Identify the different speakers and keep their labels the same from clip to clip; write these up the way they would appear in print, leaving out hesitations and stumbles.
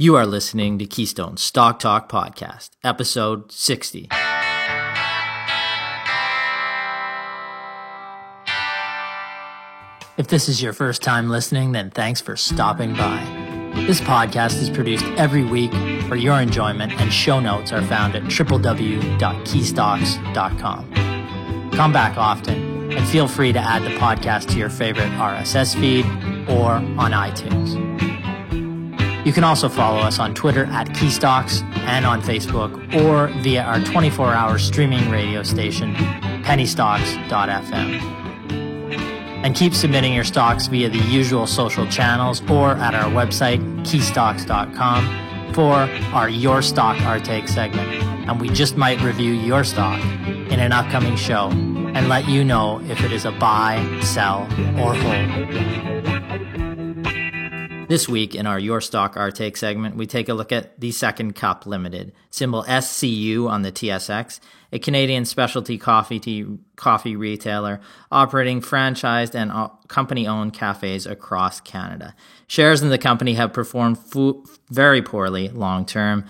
Speaker 1: You are listening to Keystone Stock Talk Podcast, episode 60. If this is your first time listening, then thanks for stopping by. This podcast is produced every week for your enjoyment, and show notes are found at www.keystocks.com. Come back often, and feel free to add the podcast to your favorite RSS feed or on iTunes. You can also follow us on Twitter at Keystocks and on Facebook or via our 24-hour streaming radio station, pennystocks.fm. And keep submitting your stocks via the usual social channels or at our website, keystocks.com, for our Your Stock Our Take segment. And we just might review your stock in an upcoming show and let you know if it is a buy, sell, or hold. This week in our Your Stock Our Take segment, we take a look at the Second Cup Limited, symbol SCU on the TSX, a Canadian specialty coffee retailer operating franchised and company-owned cafes across Canada. Shares in the company have performed very poorly long-term,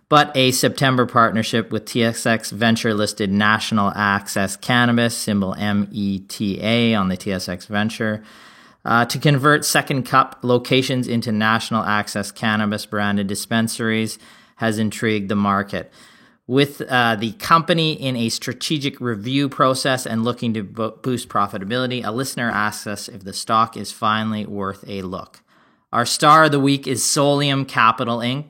Speaker 1: but a September partnership with TSX Venture-listed National Access Cannabis, symbol META on the TSX Venture, to convert Second Cup locations into National Access Cannabis branded dispensaries has intrigued the market. With the company in a strategic review process and looking to boost profitability, a listener asks us if the stock is finally worth a look. Our star of the week is Solium Capital Inc.,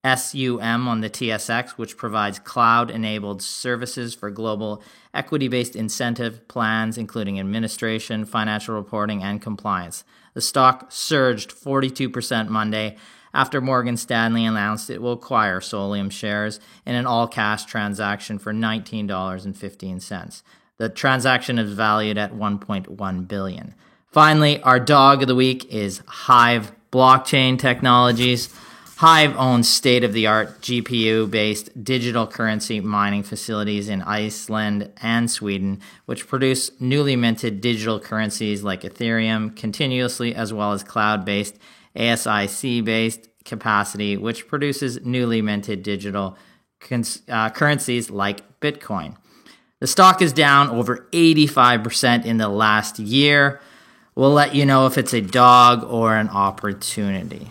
Speaker 1: SUM on the TSX, which provides cloud-enabled services for global equity-based incentive plans, including administration, financial reporting, and compliance. The stock surged 42% Monday after Morgan Stanley announced it will acquire Solium shares in an all-cash transaction for $19.15. The transaction is valued at $1.1 billion. Finally, our dog of the week is Hive Blockchain Technologies. Hive owns state-of-the-art GPU-based digital currency mining facilities in Iceland and Sweden, which produce newly minted digital currencies like Ethereum continuously, as well as cloud-based ASIC-based capacity, which produces newly minted digital currencies like Bitcoin. The stock is down over 85% in the last year. We'll let you know if it's a dog or an opportunity.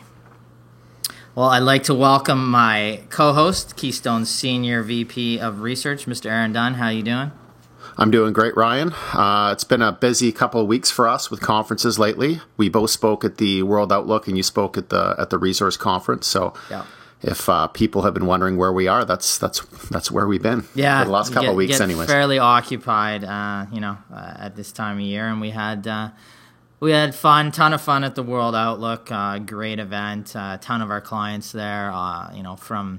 Speaker 1: Well, I'd like to welcome my co-host, Keystone's Senior VP of Research, Mr. Aaron Dunn. How you doing?
Speaker 2: I'm doing great, Ryan. It's been a busy couple of weeks for us with conferences lately. We both spoke at the World Outlook, and you spoke at the Resource Conference. So, yeah. If people have been wondering where we are, that's where we've been.
Speaker 1: Yeah,
Speaker 2: for the last couple of weeks, anyways.
Speaker 1: Fairly occupied, at this time of year, and we had ton of fun at the World Outlook. Great event. A ton of our clients there. From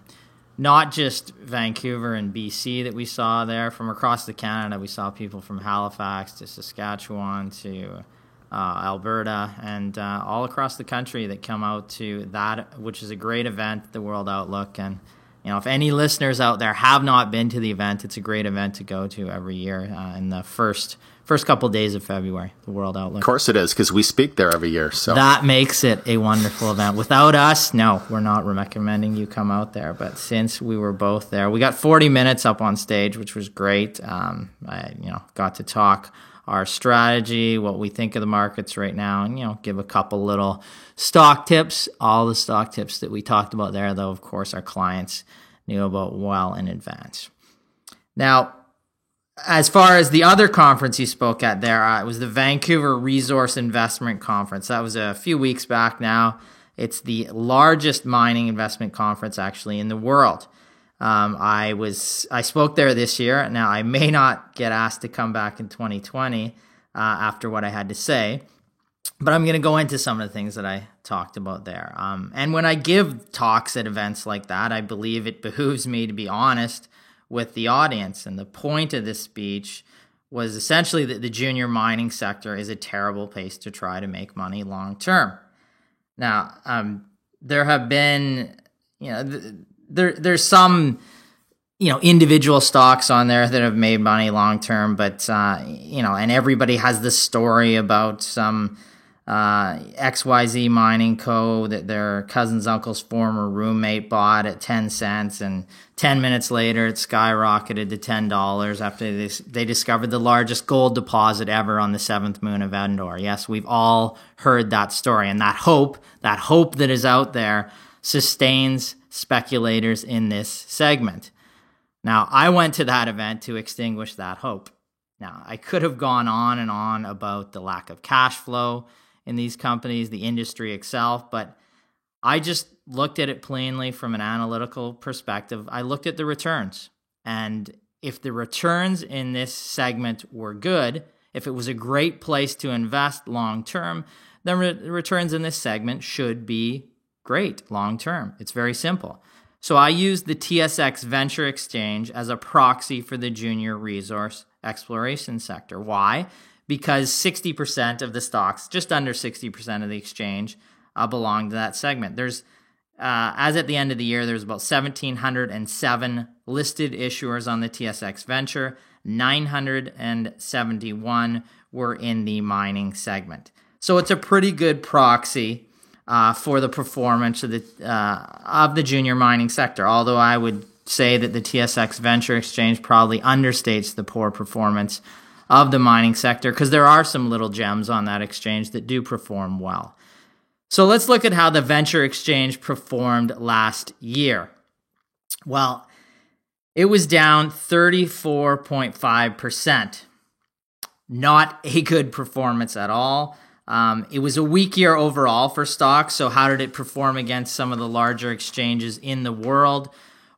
Speaker 1: not just Vancouver and BC that we saw there, from across the Canada. We saw people from Halifax to Saskatchewan to Alberta, and all across the country that come out to that, which is a great event, the World Outlook. And if any listeners out there have not been to the event, it's a great event to go to every year in the first couple days of February, the World Outlook.
Speaker 2: Of course it is, because we speak there every year. So
Speaker 1: that makes it a wonderful event. Without us, no, we're not recommending you come out there. But since we were both there, we got 40 minutes up on stage, which was great. I got to talk our strategy, what we think of the markets right now, and give a couple little stock tips. All the stock tips that we talked about there, though, of course, our clients knew about well in advance. Now, as far as the other conference you spoke at there, it was the Vancouver Resource Investment Conference. That was a few weeks back now. It's the largest mining investment conference actually in the world. I spoke there this year. Now, I may not get asked to come back in 2020 after what I had to say, but I'm going to go into some of the things that I talked about there. And when I give talks at events like that, I believe it behooves me to be honest with the audience. And the point of this speech was essentially that the junior mining sector is a terrible place to try to make money long term. Now, there have been, there's some, individual stocks on there that have made money long term, but, and everybody has this story about some XYZ Mining Co. that their cousin's uncle's former roommate bought at 10 cents, and 10 minutes later it skyrocketed to $10 after they discovered the largest gold deposit ever on the seventh moon of Endor. Yes, we've all heard that story, and that hope that is out there sustains speculators in this segment. Now, I went to that event to extinguish that hope. Now, I could have gone on and on about the lack of cash flow in these companies, the industry itself, but I just looked at it plainly from an analytical perspective. I looked at the returns, and if the returns in this segment were good, if it was a great place to invest long term, then the returns in this segment should be great long term. It's very simple. So I used the TSX Venture Exchange as a proxy for the junior resource exploration sector. Why? Because 60% of the stocks, just under 60% of the exchange, belong to that segment. There's, as at the end of the year, there's about 1,707 listed issuers on the TSX Venture. 971 were in the mining segment. So it's a pretty good proxy for the performance of the junior mining sector, although I would say that the TSX Venture Exchange probably understates the poor performance of the mining sector, because there are some little gems on that exchange that do perform well. So let's look at how the Venture Exchange performed last year. Well, it was down 34.5%. Not a good performance at all. It was a weak year overall for stocks. So how did it perform against some of the larger exchanges in the world?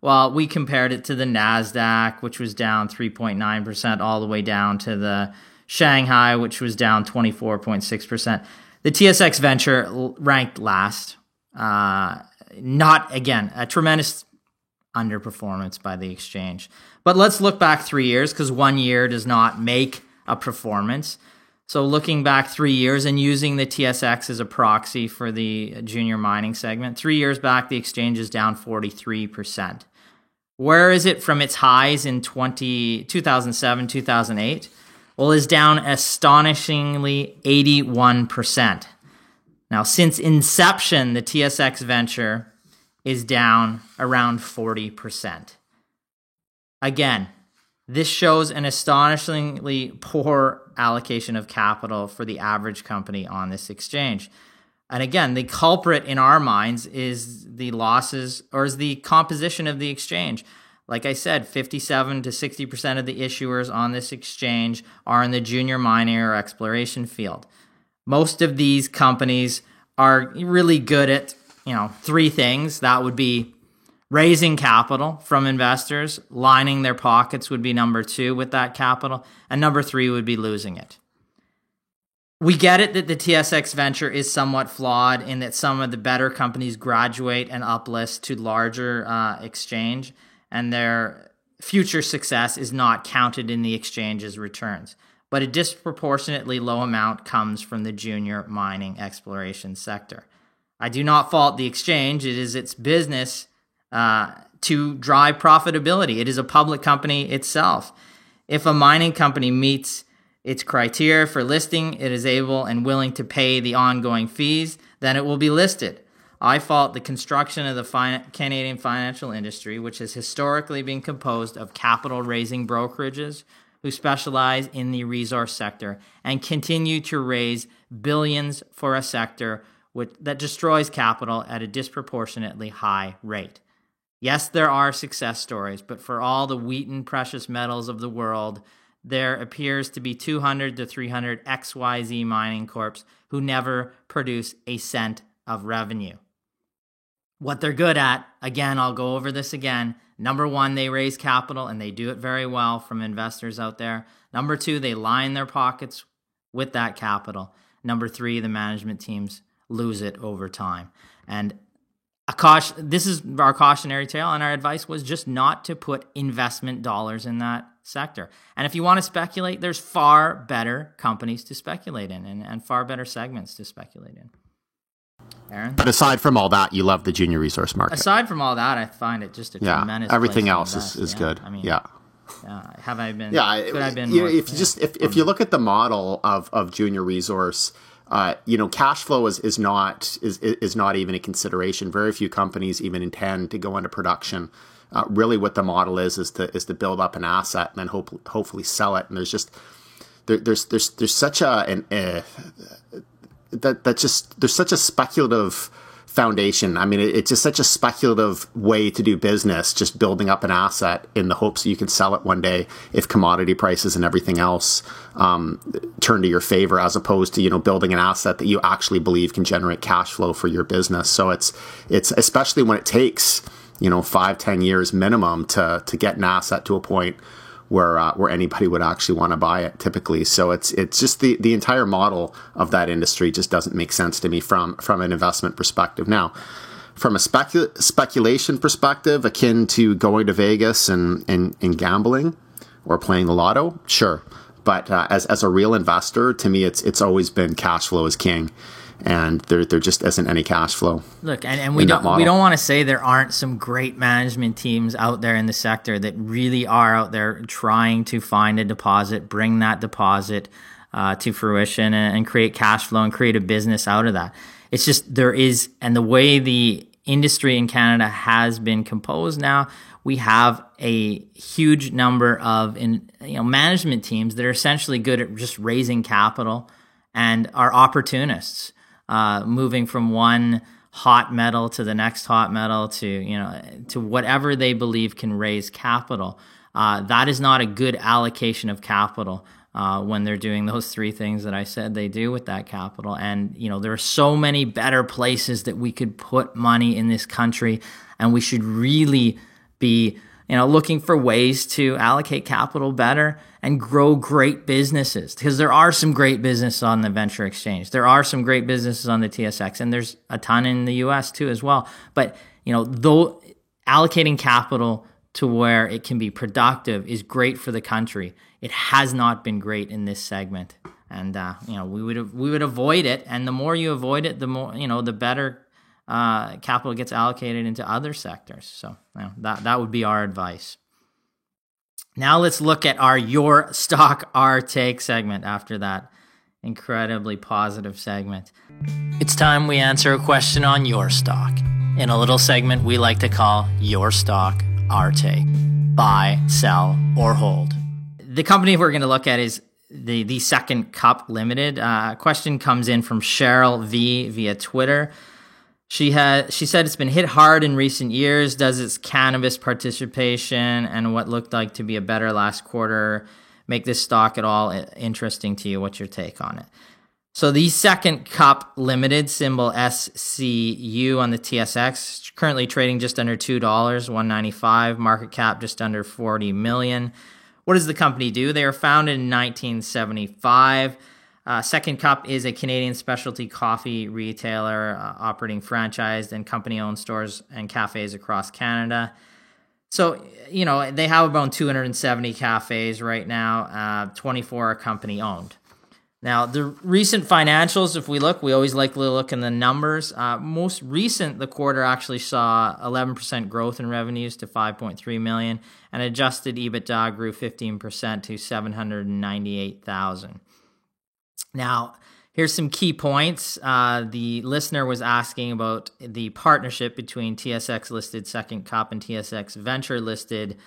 Speaker 1: Well, we compared it to the NASDAQ, which was down 3.9%, all the way down to the Shanghai, which was down 24.6%. The TSX Venture ranked last. Not, again, a tremendous underperformance by the exchange. But let's look back 3 years, because 1 year does not make a performance. So looking back 3 years and using the TSX as a proxy for the junior mining segment, 3 years back, the exchange is down 43%. Where is it from its highs in 2007, 2008? Well, it's down astonishingly 81%. Now, since inception, the TSX Venture is down around 40%. Again, this shows an astonishingly poor allocation of capital for the average company on this exchange. And again, the culprit in our minds is the losses, or is the composition of the exchange. Like I said, 57 to 60% of the issuers on this exchange are in the junior mining or exploration field. Most of these companies are really good at, three things. That would be raising capital from investors, lining their pockets would be number 2 with that capital, and number 3 would be losing it. We get it that the TSX Venture is somewhat flawed in that some of the better companies graduate and uplist to larger exchange, and their future success is not counted in the exchange's returns. But a disproportionately low amount comes from the junior mining exploration sector. I do not fault the exchange. It is its business to drive profitability. It is a public company itself. If a mining company meets its criteria for listing, it is able and willing to pay the ongoing fees, then it will be listed. I fault the construction of the Canadian financial industry, which has historically been composed of capital-raising brokerages who specialize in the resource sector and continue to raise billions for a sector that destroys capital at a disproportionately high rate. Yes, there are success stories, but for all the Wheaton precious metals of the world, there appears to be 200 to 300 XYZ mining corps who never produce a cent of revenue. What they're good at, again, I'll go over this again. Number 1, they raise capital, and they do it very well from investors out there. Number 2, they line their pockets with that capital. Number 3, the management teams lose it over time. And this is our cautionary tale, and our advice was just not to put investment dollars in that sector. And if you want to speculate, there's far better companies to speculate in and far better segments to speculate in. Aaron?
Speaker 2: But aside from all that, you love the junior resource market.
Speaker 1: Aside from all that, I find it just a tremendous
Speaker 2: everything
Speaker 1: place to
Speaker 2: else is
Speaker 1: invest.
Speaker 2: good.
Speaker 1: I mean, have I been?
Speaker 2: If you look at the model of junior resource, cash flow is not even a consideration. Very few companies even intend to go into production. Really, what the model is to build up an asset and then hopefully sell it. And there's such there's such a speculative foundation. I mean, it's just such a speculative way to do business, just building up an asset in the hopes that you can sell it one day if commodity prices and everything else turn to your favor, as opposed to, building an asset that you actually believe can generate cash flow for your business. So it's especially when it takes, 5-10 years minimum to get an asset to a point where anybody would actually want to buy it typically. So it's just the entire model of that industry just doesn't make sense to me from an investment perspective. Now, from a speculation perspective, akin to going to Vegas and gambling or playing the lotto, sure. But as a real investor, to me, it's always been cash flow is king. And there just isn't any cash flow.
Speaker 1: Look, and we don't want to say there aren't some great management teams out there in the sector that really are out there trying to find a deposit, bring that deposit to fruition, and create cash flow and create a business out of that. It's just and the way the industry in Canada has been composed now, we have a huge number of management teams that are essentially good at just raising capital and are opportunists. Moving from one hot metal to the next hot metal to whatever they believe can raise capital. That is not a good allocation of capital when they're doing those three things that I said they do with that capital. And, there are so many better places that we could put money in this country, and we should really be looking for ways to allocate capital better and grow great businesses, because there are some great businesses on the venture exchange. There are some great businesses on the TSX, and there's a ton in the US too as well. But, though allocating capital to where it can be productive is great for the country, it has not been great in this segment. And, we would avoid it. And the more you avoid it, the more, the better capital gets allocated into other sectors. So that would be our advice. Now let's look at our Your Stock, Our Take segment after that incredibly positive segment. It's time we answer a question on your stock in a little segment we like to call Your Stock, Our Take. Buy, sell, or hold. The company we're going to look at is the Second Cup Limited. A question comes in from Cheryl V via Twitter. She said it's been hit hard in recent years. Does its cannabis participation and what looked like to be a better last quarter make this stock at all interesting to you? What's your take on it? So the Second Cup Limited, symbol SCU on the TSX, currently trading just under $2, $1.95, market cap just under $40 million. What does the company do? They were founded in 1975. Second Cup is a Canadian specialty coffee retailer operating franchised and company-owned stores and cafes across Canada. So, they have about 270 cafes right now. 24 are company-owned. Now, the recent financials, if we look, we always like to look in the numbers. Most recent, the quarter actually saw 11% growth in revenues to $5.3 million, and adjusted EBITDA grew 15% to $798,000. Now, here's some key points. The listener was asking about the partnership between TSX-listed Second Cup and TSX Venture-listed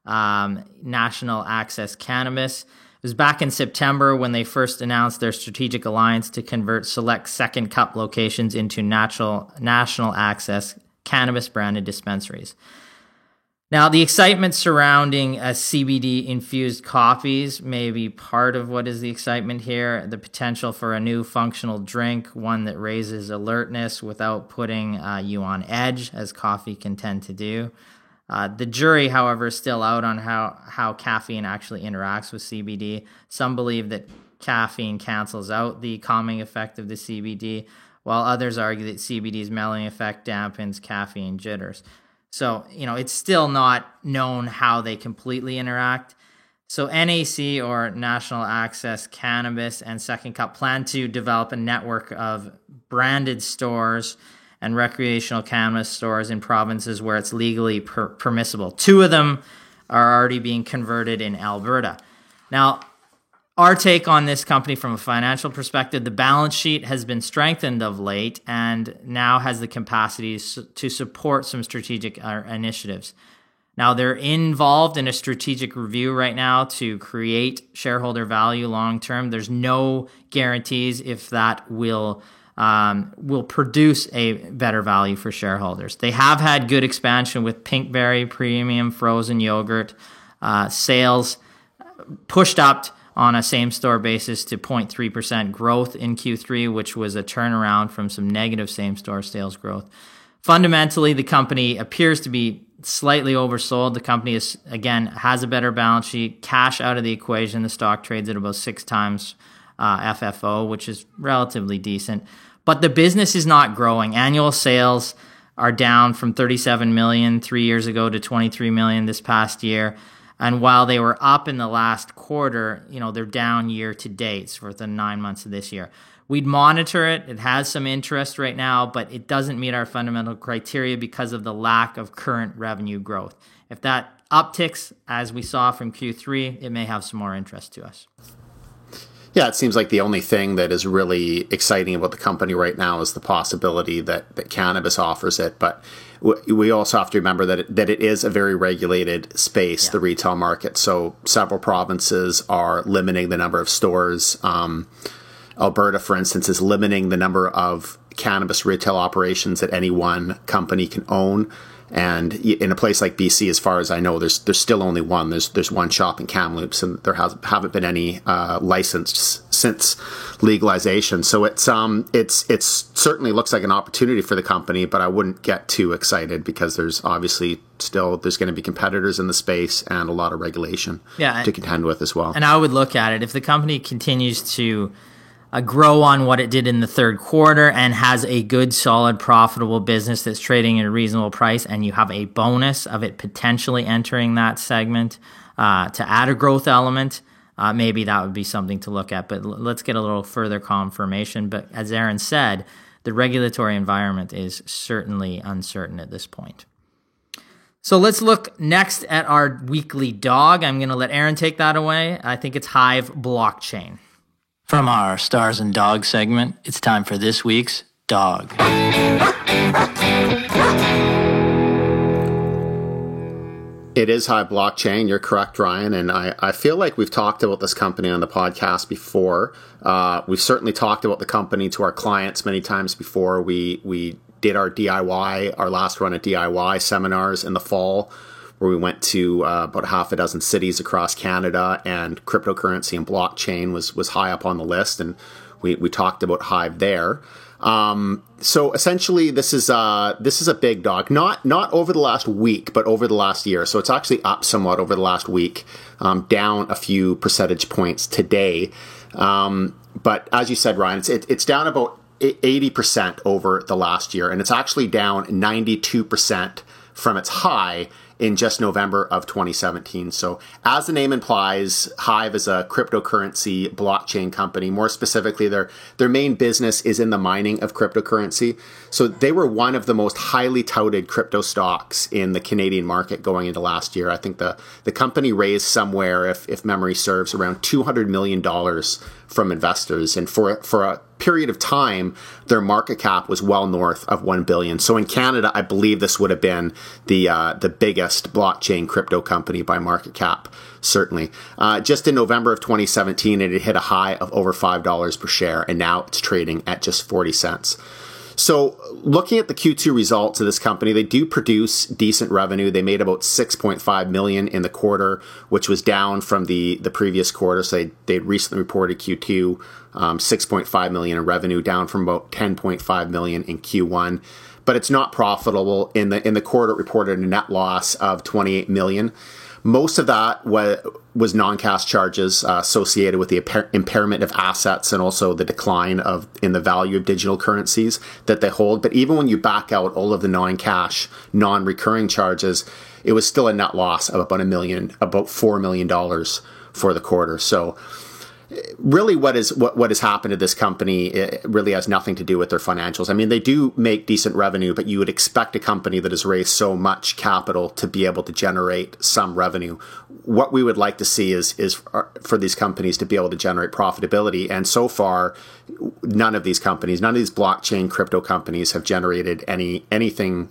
Speaker 1: National Access Cannabis. It was back in September when they first announced their strategic alliance to convert select Second Cup locations into National Access Cannabis-branded dispensaries. Now, the excitement surrounding CBD-infused coffees may be part of what is the excitement here. The potential for a new functional drink, one that raises alertness without putting you on edge, as coffee can tend to do. The jury, however, is still out on how caffeine actually interacts with CBD. Some believe that caffeine cancels out the calming effect of the CBD, while others argue that CBD's mellowing effect dampens caffeine jitters. So, it's still not known how they completely interact. So NAC, or National Access Cannabis, and Second Cup plan to develop a network of branded stores and recreational cannabis stores in provinces where it's legally permissible. Two of them are already being converted in Alberta. Now, Our take on this company from a financial perspective, the balance sheet has been strengthened of late and now has the capacity to support some strategic initiatives. Now, they're involved in a strategic review right now to create shareholder value long term. There's no guarantees if that will produce a better value for shareholders. They have had good expansion with Pinkberry premium frozen yogurt sales pushed up on a same-store basis to 0.3% growth in Q3, which was a turnaround from some negative same-store sales growth. Fundamentally, the company appears to be slightly oversold. The company has a better balance sheet, cash out of the equation. The stock trades at about 6 times FFO, which is relatively decent. But the business is not growing. Annual sales are down from $37 million 3 years ago to $23 million this past year. And while they were up in the last quarter, they're down year to date for the 9 months of this year. We'd monitor it. It has some interest right now, but it doesn't meet our fundamental criteria because of the lack of current revenue growth. If that upticks, as we saw from Q3, it may have some more interest to us.
Speaker 2: Yeah, it seems like the only thing that is really exciting about the company right now is the possibility that cannabis offers it. But we also have to remember that it is a very regulated space, the retail market. So several provinces are limiting the number of stores. Alberta, for instance, is limiting the number of cannabis retail operations that any one company can own. And in a place like BC, as far as I know, there's still only one. There's one shop in Kamloops, and there haven't been any licensed since legalization. So it's certainly looks like an opportunity for the company, but I wouldn't get too excited because there's obviously there's going to be competitors in the space and a lot of regulation to contend with as well.
Speaker 1: And I would look at it if the company continues to grow on what it did in the third quarter and has a good, solid, profitable business that's trading at a reasonable price, and you have a bonus of it potentially entering that segment to add a growth element, maybe that would be something to look at. But let's get a little further confirmation. But as Aaron said, the regulatory environment is certainly uncertain at this point. So let's look next at our weekly dog. I'm going to let Aaron take that away. I think it's Hive Blockchain.
Speaker 3: From our Stars and Dogs segment, it's time for this week's Dog.
Speaker 2: It is Hive Blockchain. You're correct, Ryan. And I feel like we've talked about this company on the podcast before. We've certainly talked about the company to our clients many times before. We did our last run of DIY seminars in the fall, where we went to about half a dozen cities across Canada, and cryptocurrency and blockchain was high up on the list, and we talked about Hive there. So essentially, this is a big dog, not over the last week, but over the last year. So it's actually up somewhat over the last week, down a few percentage points today. But as you said, Ryan, it's down about 80% over the last year, and it's actually down 92% from its high in just November of 2017. So as the name implies, Hive is a cryptocurrency blockchain company. More specifically, their main business is in the mining of cryptocurrency. So they were one of the most highly touted crypto stocks in the Canadian market going into last year. I think the company raised somewhere, if memory serves, around $200 million from investors. And for a period of time, their market cap was well north of $1 billion. So in Canada, I believe this would have been the biggest blockchain crypto company by market cap, certainly. Just in November of 2017, it had hit a high of over $5 per share, and now it's trading at just 40 cents. So looking at the Q2 results of this company, they do produce decent revenue. They made about $6.5 million in the quarter, which was down from the previous quarter. So they recently reported Q2, $6.5 million in revenue, down from about $10.5 million in Q1. But it's not profitable. In the quarter, it reported a net loss of $28 million. Most of that was non-cash charges associated with the impairment of assets and also the decline in the value of digital currencies that they hold. But even when you back out all of the non-cash, non-recurring charges, it was still a net loss of about $4 million for the quarter. So really what has happened to this company, it really has nothing to do with their financials. I mean, they do make decent revenue, but you would expect a company that has raised so much capital to be able to generate some revenue. What we would like to see is for these companies to be able to generate profitability. And so far, none of these blockchain crypto companies have generated anything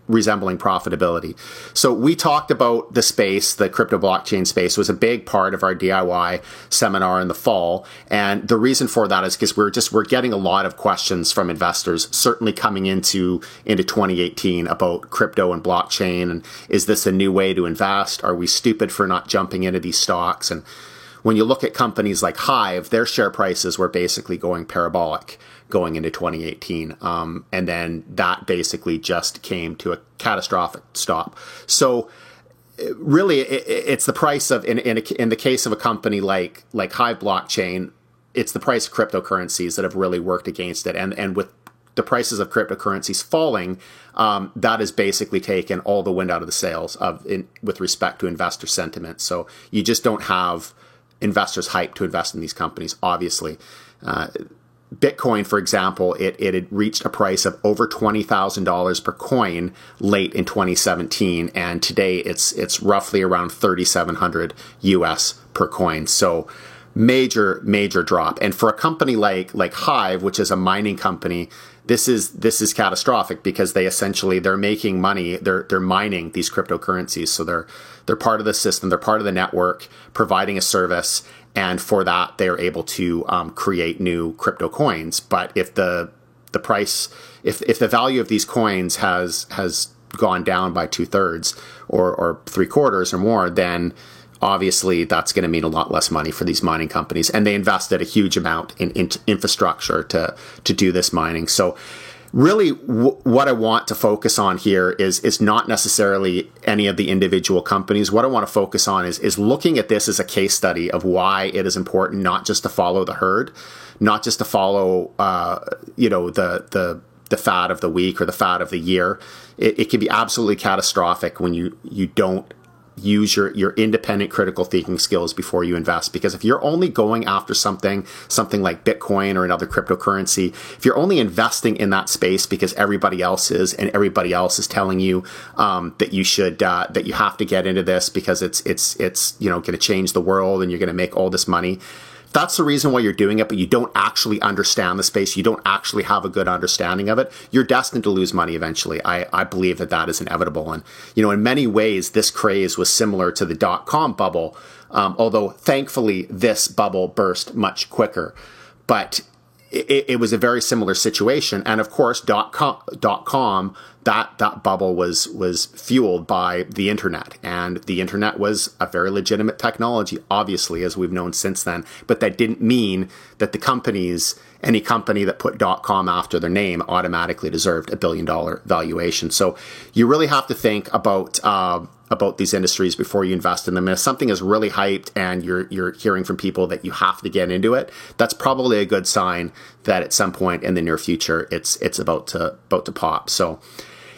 Speaker 2: resembling profitability. So we talked about the space, the crypto blockchain space was a big part of our DIY seminar in the fall. And the reason for that is because we're getting a lot of questions from investors, certainly coming into 2018 about crypto and blockchain. And is this a new way to invest? Are we stupid for not jumping into these stocks? And when you look at companies like Hive, their share prices were basically going parabolic going into 2018. And then that basically just came to a catastrophic stop. So really, it's the price of, in the case of a company like Hive Blockchain, it's the price of cryptocurrencies that have really worked against it. And with the prices of cryptocurrencies falling, that has basically taken all the wind out of the sails with respect to investor sentiment. So you just don't have investors hyped to invest in these companies, obviously. Bitcoin, for example, it had reached a price of over $20,000 per coin late in 2017, and today it's roughly around 3,700 US per coin. So major drop. And for a company like Hive, which is a mining company, this is catastrophic because they're making money. They're mining these cryptocurrencies, so they're part of the system. They're part of the network, providing a service. And for that, they're able to create new crypto coins. But if the price, if the value of these coins has gone down by 2/3 or 3/4 or more, then obviously that's going to mean a lot less money for these mining companies. And they invested a huge amount in infrastructure to do this mining. So really, what I want to focus on here is not necessarily any of the individual companies. What I want to focus on is looking at this as a case study of why it is important not just to follow the herd, not just to follow the fad of the week or the fad of the year. It can be absolutely catastrophic when you don't use your independent critical thinking skills before you invest. Because if you're only going after something like Bitcoin or another cryptocurrency, if you're only investing in that space because everybody else is, and everybody else is telling you that you should that you have to get into this because it's going to change the world and you're going to make all this money, that's the reason why you're doing it, but you don't actually understand the space, you don't actually have a good understanding of it, you're destined to lose money eventually. I believe that is inevitable. And, in many ways, this craze was similar to the .com bubble, although thankfully this bubble burst much quicker. But it was a very similar situation. And of course, .com, that bubble was fueled by the internet. And the internet was a very legitimate technology, obviously, as we've known since then. But that didn't mean that any company that put .com after their name automatically deserved $1 billion valuation. So you really have to think about these industries before you invest in them. And if something is really hyped and you're hearing from people that you have to get into it, that's probably a good sign that at some point in the near future it's about to pop. So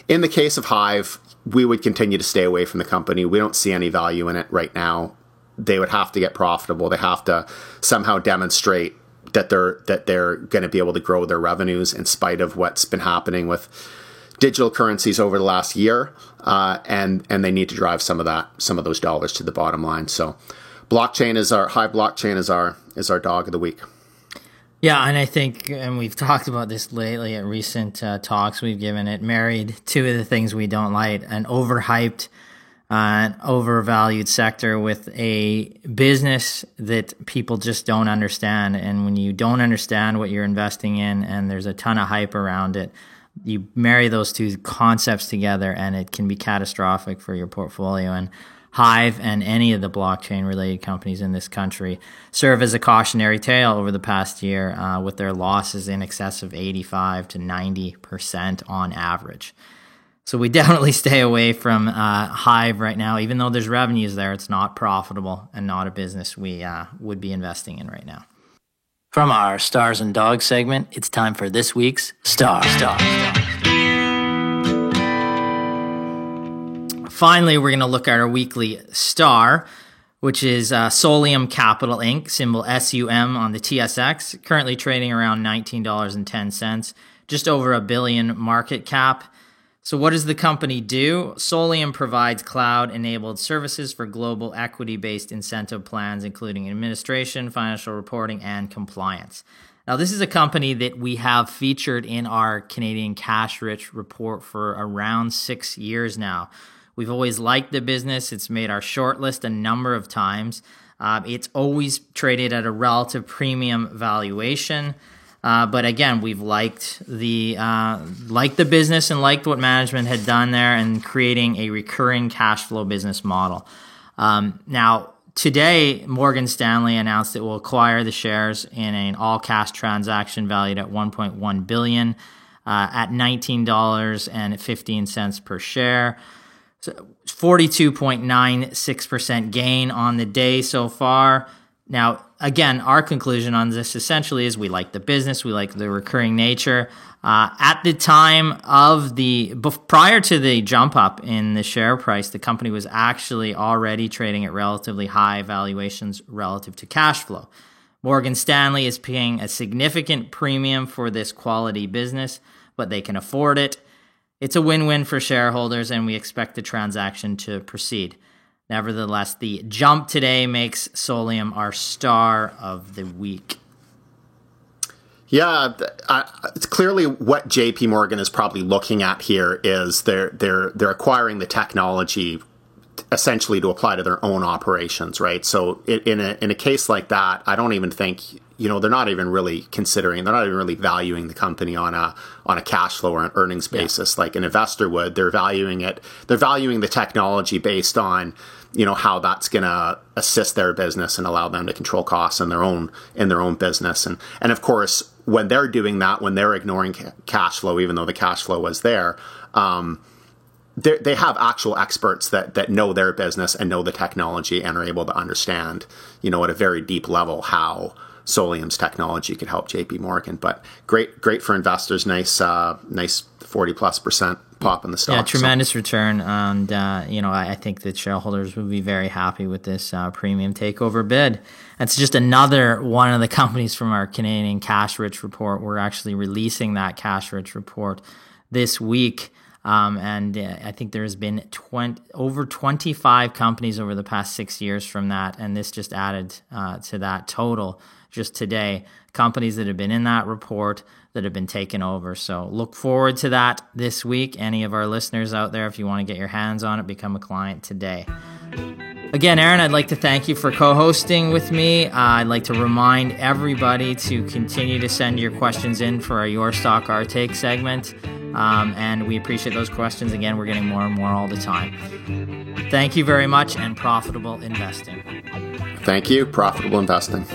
Speaker 2: in the case of Hive, we would continue to stay away from the company. We don't see any value in it right now. They would have to get profitable. They have to somehow demonstrate that they're going to be able to grow their revenues in spite of what's been happening with digital currencies over the last year, and they need to drive some of those dollars to the bottom line. So, Hive Blockchain is our dog of the week.
Speaker 1: Yeah, and I think, and we've talked about this lately at recent talks we've given, it married two of the things we don't like: an overhyped, overvalued sector with a business that people just don't understand. And when you don't understand what you're investing in, and there's a ton of hype around it, you marry those two concepts together and it can be catastrophic for your portfolio. And Hive and any of the blockchain related companies in this country serve as a cautionary tale over the past year, with their losses in excess of 85 to 90% on average. So we definitely stay away from Hive right now. Even though there's revenues there, it's not profitable and not a business we would be investing in right now.
Speaker 3: From our Stars and Dogs segment, it's time for this week's Star.
Speaker 1: Finally, we're going to look at our weekly star, which is Solium Capital Inc., symbol SUM on the TSX, currently trading around $19.10, just over $1 billion market cap. So what does the company do? Solium provides cloud-enabled services for global equity-based incentive plans, including administration, financial reporting, and compliance. Now, this is a company that we have featured in our Canadian Cash Rich report for around 6 years now. We've always liked the business. It's made our shortlist a number of times. It's always traded at a relative premium valuation. But again, we've liked the business and liked what management had done there and creating a recurring cash flow business model. Now, today, Morgan Stanley announced it will acquire the shares in an all-cash transaction valued at $1.1 billion at $19.15 per share. So 42.96% gain on the day so far. Now, again, our conclusion on this essentially is we like the business, we like the recurring nature. At the time of prior to the jump up in the share price, the company was actually already trading at relatively high valuations relative to cash flow. Morgan Stanley is paying a significant premium for this quality business, but they can afford it. It's a win-win for shareholders, and we expect the transaction to proceed. Nevertheless, the jump today makes Solium our star of the week.
Speaker 2: Yeah, it's clearly what JP Morgan is probably looking at here is they're acquiring the technology essentially to apply to their own operations, right? So in a case like that, I don't even think, they're not even really valuing the company on a cash flow or an earnings basis like an investor would. They're valuing the technology based on, how that's going to assist their business and allow them to control costs in their own business. And of course, when they're doing that, when they're ignoring cash flow, even though the cash flow was there, they have actual experts that know their business and know the technology and are able to understand, at a very deep level how Solium's technology could help JP Morgan. But great for investors. Nice 40+% pop in the stock.
Speaker 1: Yeah, tremendous return. And, I think that shareholders would be very happy with this premium takeover bid. It's just another one of the companies from our Canadian Cash Rich report. We're actually releasing that Cash Rich report this week. And I think there's been over 25 companies over the past 6 years from that. And this just added to that total just today. Companies that have been in that report that have been taken over. So look forward to that this week. Any of our listeners out there, if you want to get your hands on it, become a client today. Again, Aaron, I'd like to thank you for co-hosting with me. I'd like to remind everybody to continue to send your questions in for our Your Stock, Our Take segment. And we appreciate those questions. Again, we're getting more and more all the time. Thank you very much, and profitable investing.
Speaker 2: Thank you. Profitable investing.